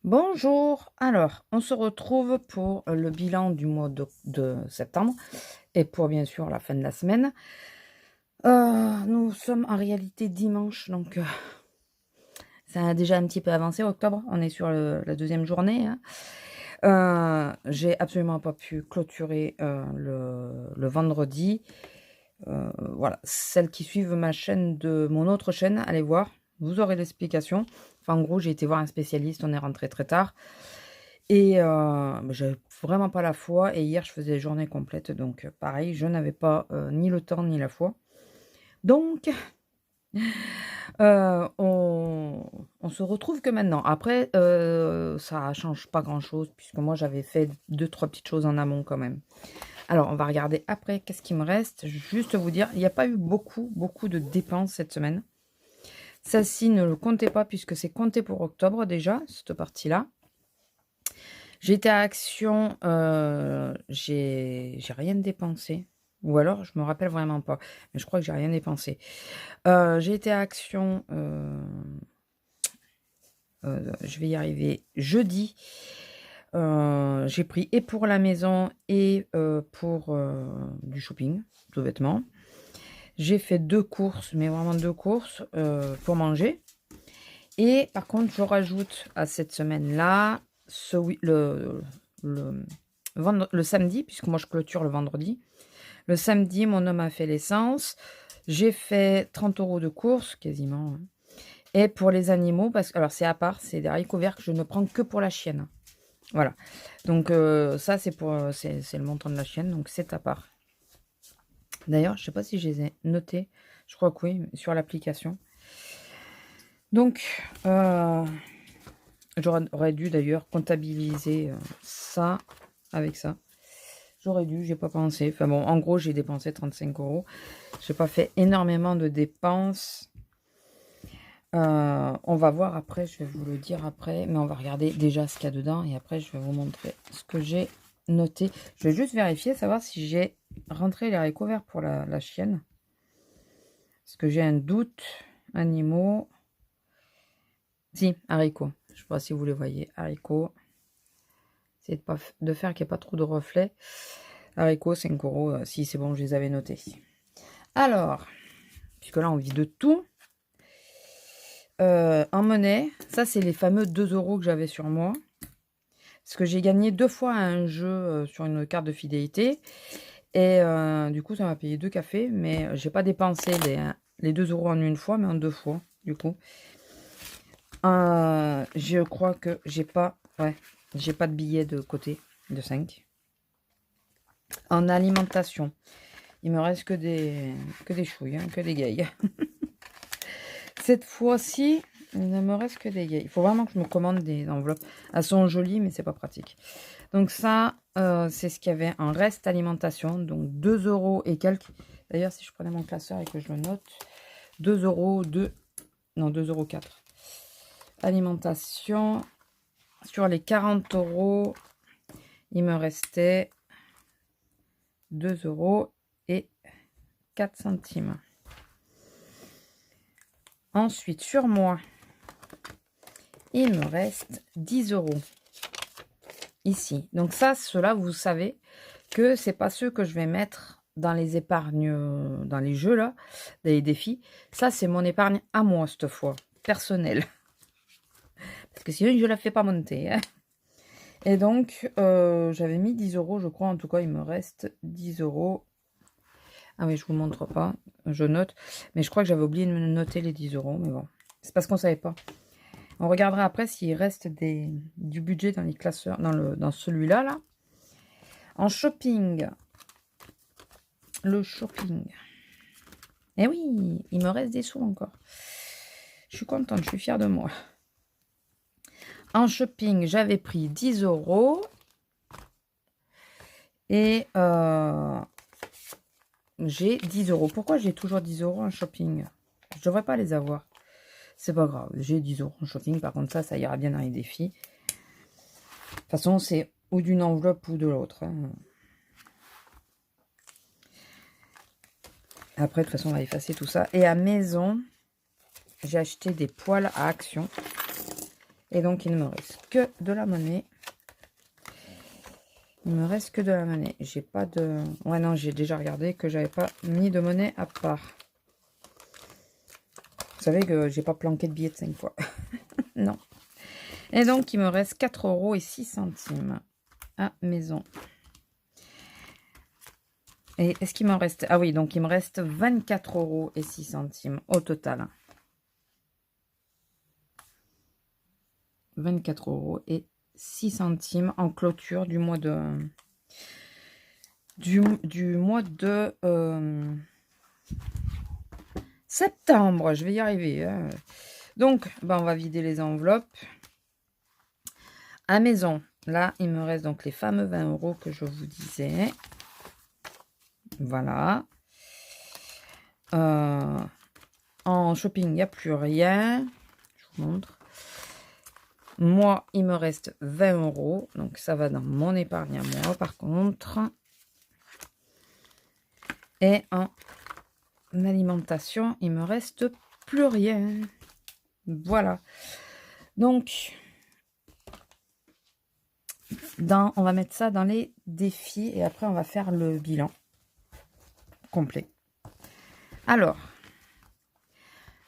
Bonjour, alors on se retrouve pour le bilan du mois de septembre et pour bien sûr la fin de la semaine. Nous sommes en réalité dimanche, donc ça a déjà un petit peu avancé octobre, on est sur la deuxième journée, hein. J'ai absolument pas pu clôturer le vendredi. Voilà, celles qui suivent ma chaîne de mon autre chaîne, allez voir, vous aurez l'explication. Enfin, en gros, j'ai été voir un spécialiste, on est rentré très tard. Et j'avais vraiment pas la foi et hier je faisais des journées complètes donc pareil, je n'avais pas, ni le temps ni la foi. Donc on se retrouve que maintenant. Après, ça change pas grand-chose puisque moi j'avais fait deux trois petites choses en amont quand même. Alors on va regarder après qu'est-ce qui me reste. Juste vous dire, il n'y a pas eu beaucoup de dépenses cette semaine. Celle-ci ne le comptez pas puisque c'est compté pour octobre déjà, cette partie-là. J'étais à Action, j'ai rien dépensé ou alors je me rappelle vraiment pas, mais je crois que j'ai rien dépensé. J'ai été à Action, je vais y arriver, jeudi. J'ai pris et pour la maison et pour, du shopping, de vêtements. J'ai fait 2 courses, mais vraiment 2 courses, pour manger et par contre, je rajoute à cette semaine-là, le samedi, puisque moi je clôture le vendredi. Le samedi, mon homme a fait l'essence. J'ai fait 30 € de courses, quasiment, hein. Et pour les animaux, parce que alors c'est à part, c'est des haricots verts que je ne prends que pour la chienne. Voilà. Donc ça, c'est pour c'est le montant de la chienne, donc c'est à part. D'ailleurs, je sais pas si je les ai notés. Je crois que oui, sur l'application. Donc, j'aurais dû d'ailleurs comptabiliser ça avec ça. J'aurais dû, j'ai pas pensé. Enfin bon, en gros, j'ai dépensé 35 €. J'ai pas fait énormément de dépenses. On va voir après, je vais vous le dire après, mais on va regarder déjà ce qu'il y a dedans et après je vais vous montrer ce que j'ai noté. Je vais juste vérifier, savoir si j'ai rentré les haricots verts pour la chienne. Parce que j'ai un doute. Animaux. Si, haricots. Je sais pas si vous les voyez. Haricots. C'est de faire qu'il n'y ait pas trop de reflets. Haricots, 5 €. Si, c'est bon, je les avais notés. Alors, puisque là, on vit de tout. En monnaie, ça, c'est les fameux 2 € que j'avais sur moi. Parce que j'ai gagné 2 fois à un jeu sur une carte de fidélité. Et du coup, ça m'a payé 2 cafés. Mais j'ai pas dépensé les 2 € en une fois, mais en 2 fois, du coup. Je crois que j'ai pas... Ouais, j'ai pas de billets de côté de 5. En alimentation, il me reste que des chouilles, hein, que des gailles. Cette fois-ci, il ne me reste que des gailles. Il faut vraiment que je me commande des enveloppes. Elles sont jolies, mais c'est pas pratique. Donc ça, c'est ce qu'il y avait en reste alimentation. Donc 2 € et quelques. D'ailleurs, si je prenais mon classeur et que je le note, 2 €, non, 2,04 €. Alimentation. Sur les 40 €, il me restait 2 € et 4 centimes. Ensuite, sur moi, il me reste 10 € ici. Donc ça, ceux-là, vous savez que c'est pas ceux que je vais mettre dans les épargnes, dans les jeux là, dans les défis. Ça, c'est mon épargne à moi cette fois, personnelle. Parce que sinon, je la fais pas monter, hein. Et donc, j'avais mis 10 €, je crois. En tout cas, il me reste 10 €. Ah oui, je vous montre pas. Je note. Mais je crois que j'avais oublié de me noter les 10 €. Mais bon, c'est parce qu'on savait pas. On regardera après s'il reste du budget dans les classeurs, dans celui-là, là. En shopping. Le shopping. Eh oui, il me reste des sous encore. Je suis contente, je suis fière de moi. En shopping, j'avais pris 10 €. Et j'ai 10 €. Pourquoi j'ai toujours 10 € en shopping? Je devrais pas les avoir. C'est pas grave, j'ai 10 € en shopping. Par contre, ça ira bien dans les défis. De toute façon, c'est ou d'une enveloppe ou de l'autre, hein. Après, de toute façon, on va effacer tout ça. Et à maison, j'ai acheté des poêles à Action. Et donc, il ne me reste que de la monnaie. Il me reste que de la monnaie. J'ai pas de... Ouais, non, j'ai déjà regardé que j'avais pas mis de monnaie à part. Vous savez que j'ai pas planqué de billets de 5 fois. Non. Et donc, il me reste 4,06 € à maison. Et est-ce qu'il m'en reste... Ah oui, donc il me reste 24,06 € au total. 24,06 € en clôture du mois de... Du mois de septembre. Je vais y arriver. Hein. Donc, ben, on va vider les enveloppes. À maison, là, il me reste donc les fameux 20 € que je vous disais. Voilà. En shopping, il n'y a plus rien. Je vous montre. Moi, il me reste 20 €. Donc, ça va dans mon épargne à moi, par contre. Et en alimentation, il me reste plus rien. Voilà. Donc, on va mettre ça dans les défis. Et après, on va faire le bilan complet. Alors,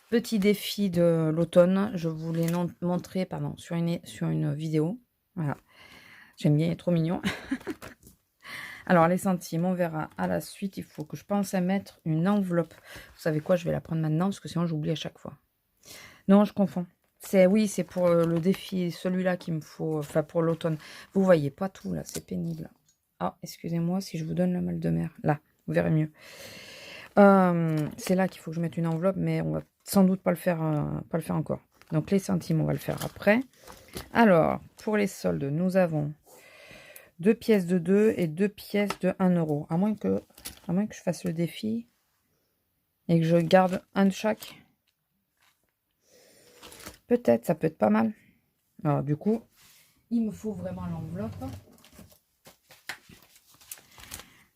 petit défi de l'automne. Je vous l'ai montré sur une vidéo. Voilà. J'aime bien, il est trop mignon. Alors, les centimes, on verra à la suite. Il faut que je pense à mettre une enveloppe. Vous savez quoi? Je vais la prendre maintenant parce que sinon, j'oublie à chaque fois. Non, je confonds. Oui, c'est pour le défi, celui-là qu'il me faut, enfin pour l'automne. Vous voyez pas tout, là, c'est pénible. Ah, excusez-moi si je vous donne le mal de mer. Là, vous verrez mieux. C'est là qu'il faut que je mette une enveloppe, mais on va sans doute pas le faire encore. Donc, les centimes, on va le faire après. Alors, pour les soldes, nous avons 2 pièces de 2 et 2 pièces de 1 €. À moins que je fasse le défi et que je garde un de chaque. Peut-être, ça peut être pas mal. Alors, du coup, il me faut vraiment l'enveloppe.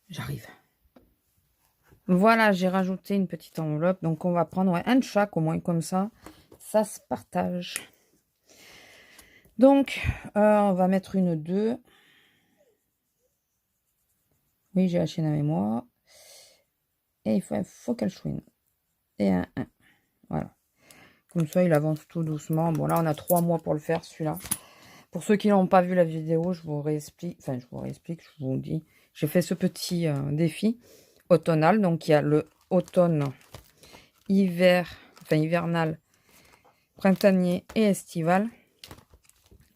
J'arrive. Voilà, j'ai rajouté une petite enveloppe. Donc, on va prendre un de chaque, au moins comme ça. Ça se partage. Donc, on va mettre une 2. Oui, j'ai la chaîne avec moi. Et il faut qu'elle chouine. Et un 1. Voilà. Comme ça, il avance tout doucement. Bon, là, on a 3 mois pour le faire, celui-là. Pour ceux qui n'ont pas vu la vidéo, je vous réexplique. Enfin, je vous dis. J'ai fait ce petit défi automnal. Donc, il y a le automne, hivernal, printanier et estival.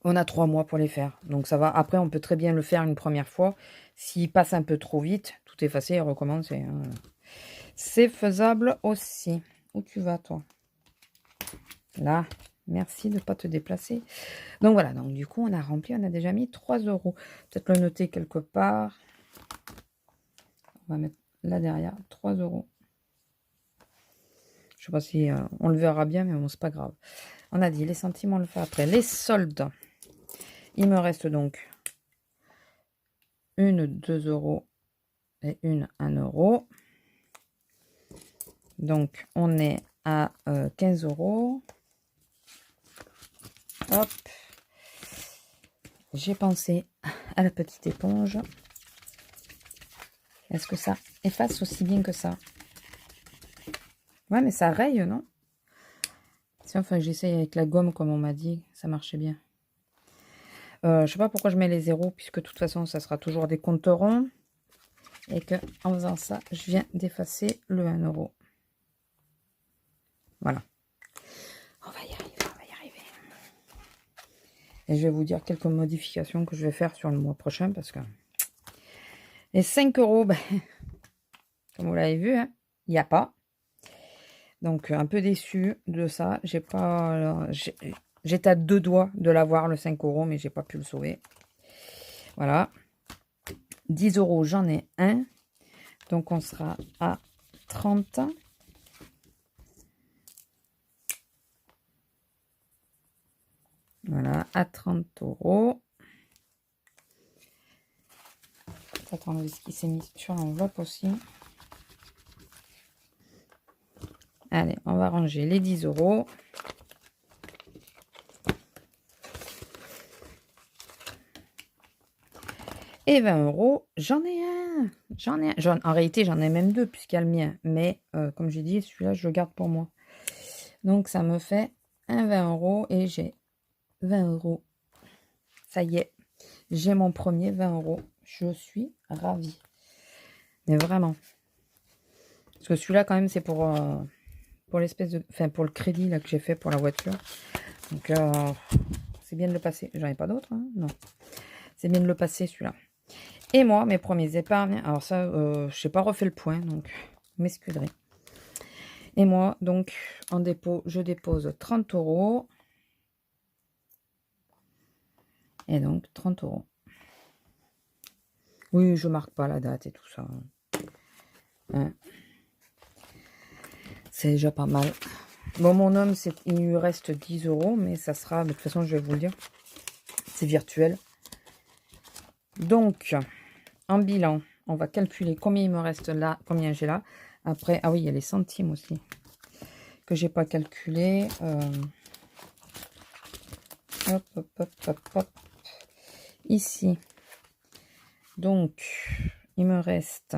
On a 3 mois pour les faire. Donc, ça va. Après, on peut très bien le faire une première fois. S'il passe un peu trop vite, tout effacé et recommencer. Hein. C'est faisable aussi. Où tu vas, toi? Là. Merci de ne pas te déplacer. Donc, voilà. Donc, du coup, on a rempli. On a déjà mis 3 €. Peut-être le noter quelque part. On va mettre là derrière. 3 €. Je ne sais pas si on le verra bien, mais bon, c'est pas grave. On a dit les centimes, on le fait après. Les soldes. Il me reste donc une 2 € et une 1 €. Donc, on est à 15 €. Hop. J'ai pensé à la petite éponge. Est-ce que ça efface aussi bien que ça? Ouais, mais ça raye, non? Si enfin j'essaye avec la gomme, comme on m'a dit, ça marchait bien. Je sais pas pourquoi je mets les zéros, puisque de toute façon, ça sera toujours des comptes ronds. Et que en faisant ça, je viens d'effacer le 1 €. Voilà. On va y arriver, on va y arriver. Et je vais vous dire quelques modifications que je vais faire sur le mois prochain, parce que les 5 €, ben, comme vous l'avez vu, hein, il n'y a pas. Donc, un peu déçu de ça. J'étais à 2 doigts de l'avoir, le 5 €, mais j'ai pas pu le sauver. Voilà. 10 €, j'en ai un. Donc, on sera à 30. Voilà, à 30 €. Attendez, ce qui s'est mis sur l'enveloppe aussi. Allez, on va ranger les 10 €. Et 20 euros, j'en ai un. En réalité, j'en ai même deux, puisqu'il y a le mien. Mais, comme j'ai dit, celui-là, je le garde pour moi. Donc, ça me fait un 20 euros et j'ai 20 euros. Ça y est, j'ai mon premier 20 euros. Je suis ravie. Mais vraiment. Parce que celui-là, quand même, c'est pour l'espèce de... Enfin, pour le crédit là, que j'ai fait pour la voiture. Donc, c'est bien de le passer. J'en ai pas d'autres, hein? Non. C'est bien de le passer, celui-là. Et moi, mes premiers épargnes. Alors ça, je n'ai pas refait le point, donc m'excuserez. Et moi, donc, en dépôt, je dépose 30 euros. Et donc, 30 euros. Oui, je marque pas la date et tout ça. Hein. C'est déjà pas mal. Bon, mon homme, il lui reste 10 euros, mais ça sera, de toute façon, je vais vous le dire, c'est virtuel. Donc, en bilan, on va calculer combien il me reste là, combien j'ai là. Après, ah oui, il y a les centimes aussi, que j'ai pas calculé. Hop, hop, hop, hop, hop. Ici. Donc, il me reste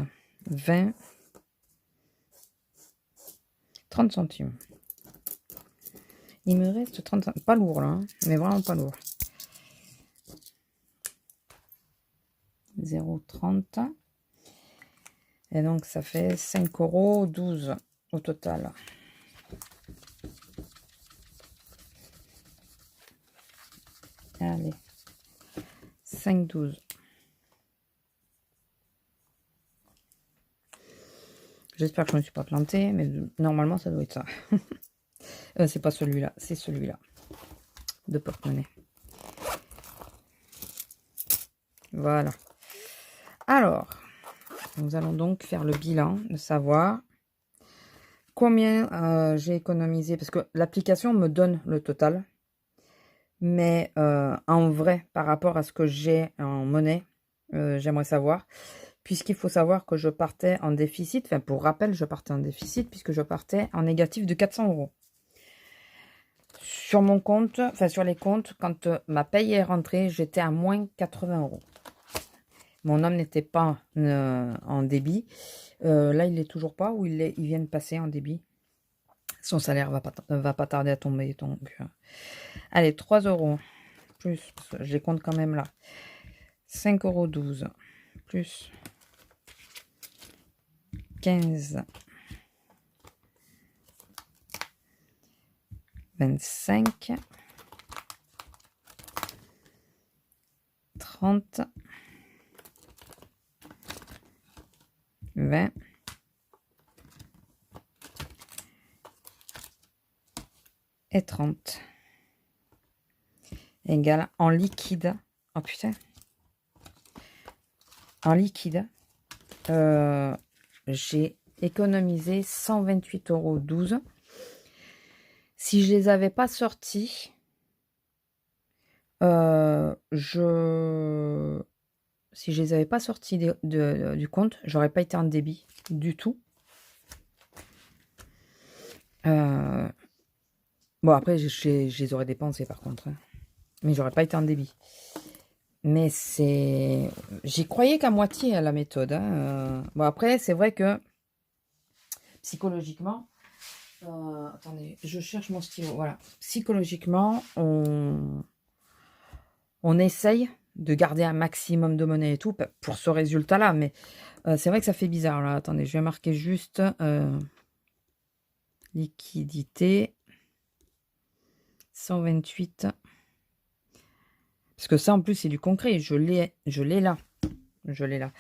20, 30 centimes. Il me reste 30 centimes. Pas lourd, là, hein, mais vraiment pas lourd. 0,30. Et donc, ça fait 5,12 € au total. Allez. 5,12 €. J'espère que je ne me suis pas plantée, mais normalement, ça doit être ça. C'est pas celui-là, c'est celui-là. De porte-monnaie. Voilà. Alors, nous allons donc faire le bilan, de savoir combien j'ai économisé. Parce que l'application me donne le total. Mais en vrai, par rapport à ce que j'ai en monnaie, j'aimerais savoir. Puisqu'il faut savoir que je partais en déficit. Enfin, pour rappel, je partais en déficit puisque je partais en négatif de 400 euros. Sur mon compte, enfin sur les comptes, quand ma paye est rentrée, j'étais à moins 80 euros. Mon homme n'était pas en débit. Là, il n'est toujours pas ou il vient de passer en débit. Son salaire va pas tarder à tomber. Donc, allez, 3 euros plus, parce que je les compte quand même là. 5,12 € plus 15, 25, 30, 20, et 30 égale en liquide. Oh putain. En liquide, j'ai économisé 128,12 €. Si je les avais pas sortis, si je les avais pas sortis du compte, j'aurais pas été en débit du tout. Bon, après, je les aurais dépensés par contre, hein. Mais j'aurais pas été en débit. Mais c'est... J'y croyais qu'à moitié à la méthode, hein. Bon, après, c'est vrai que psychologiquement... attendez, je cherche mon stylo. Voilà. Psychologiquement, on essaye de garder un maximum de monnaie et tout pour ce résultat-là. Mais c'est vrai que ça fait bizarre. Là. Attendez, je vais marquer juste liquidité 128. Parce que ça, en plus, c'est du concret. Je l'ai là. Je l'ai là.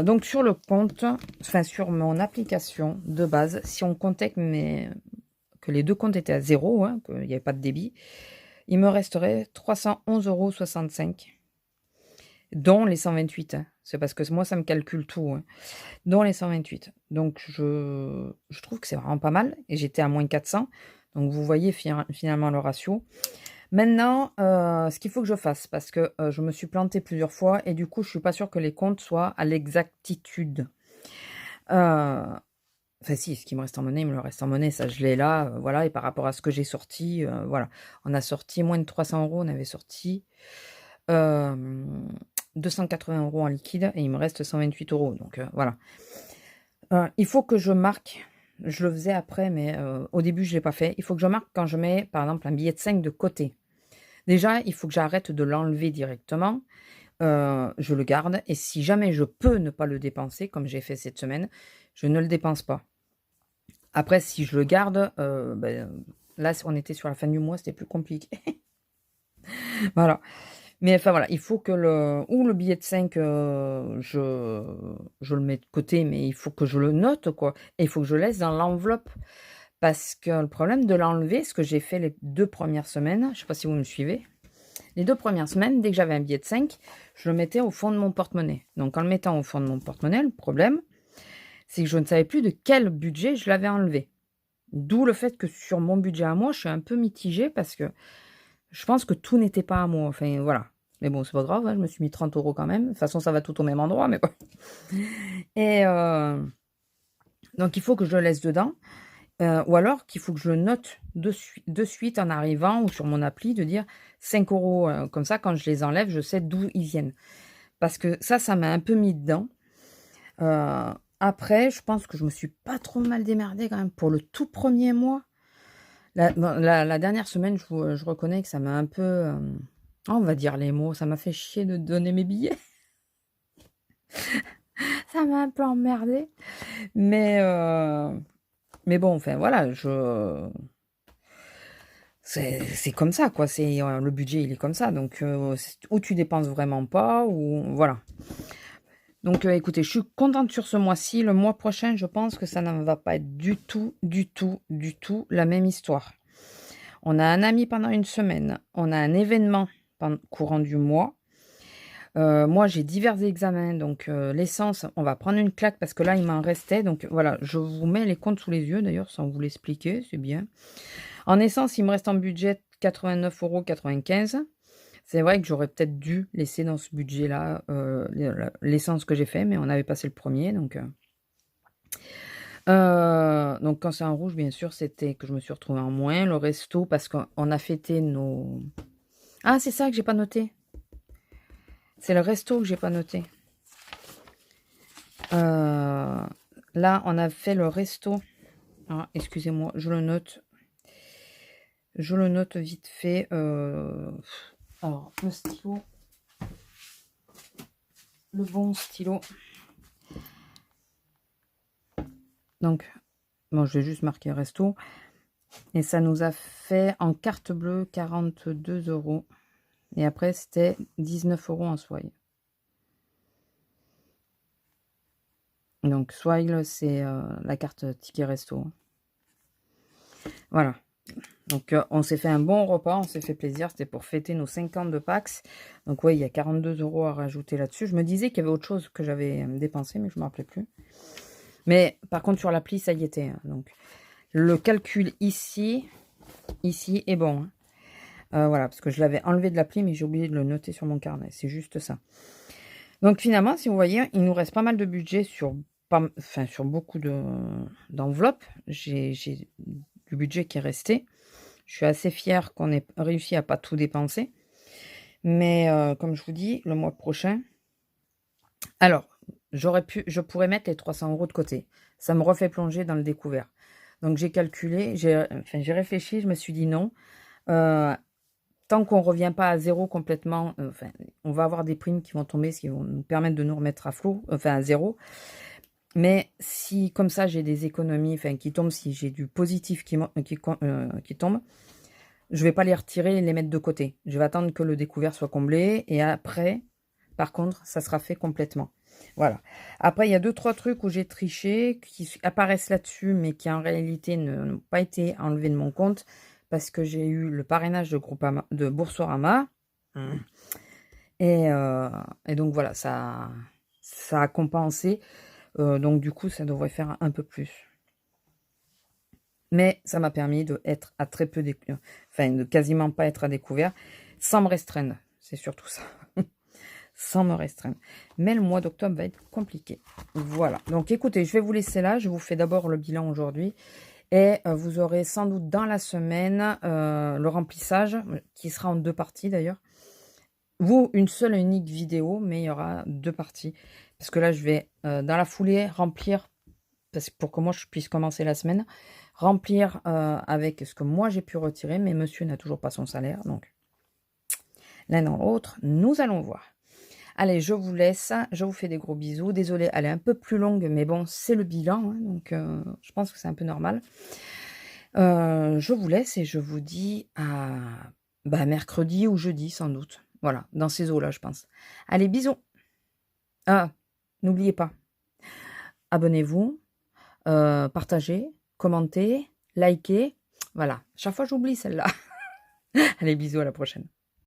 Donc, sur le compte, enfin, sur mon application de base, si on comptait que les deux comptes étaient à 0, hein, qu'il n'y avait pas de débit, il me resterait 311,65 €, dont les 128. Hein. C'est parce que moi, ça me calcule tout, hein, dont les 128. Donc, je trouve que c'est vraiment pas mal. Et j'étais à moins 400. Donc, vous voyez finalement le ratio. Maintenant, ce qu'il faut que je fasse, parce que je me suis plantée plusieurs fois et du coup, je suis pas sûre que les comptes soient à l'exactitude. Enfin si, ce qui me reste en monnaie, il me le reste en monnaie, ça je l'ai là, voilà. Et par rapport à ce que j'ai sorti, voilà. On a sorti moins de 300 €, on avait sorti 280 € en liquide et il me reste 128 €. Donc voilà. Il faut que je marque, je le faisais après, mais au début je ne l'ai pas fait. Il faut que je marque quand je mets par exemple un billet de 5 de côté. Déjà, il faut que j'arrête de l'enlever directement. Je le garde et si jamais je peux ne pas le dépenser, comme j'ai fait cette semaine, je ne le dépense pas. Après, si je le garde, là, on était sur la fin du mois, c'était plus compliqué. Voilà. Mais enfin, voilà, il faut que le billet de 5, je le mets de côté, mais il faut que je le note, quoi. Et il faut que je laisse dans l'enveloppe. Parce que le problème de l'enlever, ce que j'ai fait les 2 premières semaines, je ne sais pas si vous me suivez. Les 2 premières semaines, dès que j'avais un billet de 5, je le mettais au fond de mon porte-monnaie. Donc en le mettant au fond de mon porte-monnaie, le problème, c'est que je ne savais plus de quel budget je l'avais enlevé. D'où le fait que sur mon budget à moi, je suis un peu mitigée parce que je pense que tout n'était pas à moi. Enfin, voilà. Mais bon, c'est pas grave, hein, je me suis mis 30 € quand même. De toute façon, ça va tout au même endroit, mais bon. Et donc, il faut que je le laisse dedans. Ou alors qu'il faut que je le note de suite en arrivant ou sur mon appli de dire 5 €. Comme ça, quand je les enlève, je sais d'où ils viennent. Parce que ça m'a un peu mis dedans. Après, je pense que je me suis pas trop mal démerdée quand même pour le tout premier mois. La dernière semaine, je reconnais que ça m'a un peu, on va dire les mots, ça m'a fait chier de donner mes billets. Ça m'a un peu emmerdée. Mais bon, enfin voilà, c'est comme ça, quoi. Le budget, il est comme ça. Donc, ou tu dépenses vraiment pas, ou voilà. Donc, écoutez, je suis contente sur ce mois-ci. Le mois prochain, je pense que ça ne va pas être du tout la même histoire. On a un ami pendant une semaine. On a un événement courant du mois. Moi, j'ai divers examens. Donc, l'essence, on va prendre une claque parce que là, il m'en restait. Donc, voilà, je vous mets les comptes sous les yeux, d'ailleurs, sans vous l'expliquer. C'est bien. En essence, il me reste en budget 89,95 €. C'est vrai que j'aurais peut-être dû laisser dans ce budget-là l'essence que j'ai fait, mais on avait passé le premier. Donc quand c'est en rouge, bien sûr, c'était que je me suis retrouvée en moins. Le resto, parce qu'on a fêté nos... Ah, c'est ça que j'ai pas noté. C'est le resto que j'ai pas noté. Là, on a fait le resto. Ah, excusez-moi, je le note. Je le note vite fait. Alors, le stylo. Le bon stylo. Donc, bon, je vais juste marquer resto. Et ça nous a fait en carte bleue 42 €. Et après, c'était 19 € en Swile. Donc, Swile, c'est la carte ticket resto. Voilà. Donc, on s'est fait un bon repas, on s'est fait plaisir. C'était pour fêter nos 5 ans de Pax. Donc, oui, il y a 42 € à rajouter là-dessus. Je me disais qu'il y avait autre chose que j'avais dépensé, mais je ne me rappelais plus. Mais, par contre, sur l'appli, ça y était. Hein. Donc, le calcul ici est bon. Hein. Voilà, parce que je l'avais enlevé de l'appli, mais j'ai oublié de le noter sur mon carnet. C'est juste ça. Donc, finalement, si vous voyez, il nous reste pas mal de budget sur beaucoup d'enveloppes. J'ai du budget qui est resté. Je suis assez fière qu'on ait réussi à pas tout dépenser. Mais comme je vous dis, le mois prochain... Alors, je pourrais mettre les 300 € de côté. Ça me refait plonger dans le découvert. Donc, j'ai calculé, j'ai réfléchi, je me suis dit non. Tant qu'on ne revient pas à zéro complètement, on va avoir des primes qui vont tomber, ce qui vont nous permettre de nous remettre à flot, à zéro. Mais si, comme ça, j'ai des économies qui tombent, si j'ai du positif qui tombe, je ne vais pas les retirer et les mettre de côté. Je vais attendre que le découvert soit comblé. Et après, par contre, ça sera fait complètement. Voilà. Après, il y a 2-3 trucs où j'ai triché, qui apparaissent là-dessus, mais qui en réalité n'ont pas été enlevés de mon compte, parce que j'ai eu le parrainage de Boursorama. Et donc, voilà, ça a compensé. Donc, du coup, ça devrait faire un peu plus. Mais ça m'a permis d'être à très peu de quasiment pas être à découvert, sans me restreindre. C'est surtout ça. Sans me restreindre. Mais le mois d'octobre va être compliqué. Voilà. Donc, écoutez, je vais vous laisser là. Je vous fais d'abord le bilan aujourd'hui. Et vous aurez sans doute dans la semaine le remplissage, qui sera en 2 parties d'ailleurs. Vous, une seule et unique vidéo, mais il y aura 2 parties. Parce que là, je vais, dans la foulée, remplir, parce que pour que moi, je puisse commencer la semaine, remplir, avec ce que moi, j'ai pu retirer, mais monsieur n'a toujours pas son salaire, donc l'un dans l'autre, nous allons voir. Allez, je vous laisse, je vous fais des gros bisous. Désolée, elle est un peu plus longue, mais bon, c'est le bilan, hein, donc je pense que c'est un peu normal. Je vous laisse et je vous dis à, bah, mercredi ou jeudi sans doute. Voilà, dans ces eaux-là, je pense. Allez, bisous. Ah, n'oubliez pas, abonnez-vous, partagez, commentez, likez. Voilà, chaque fois j'oublie celle-là. Allez, bisous, à la prochaine.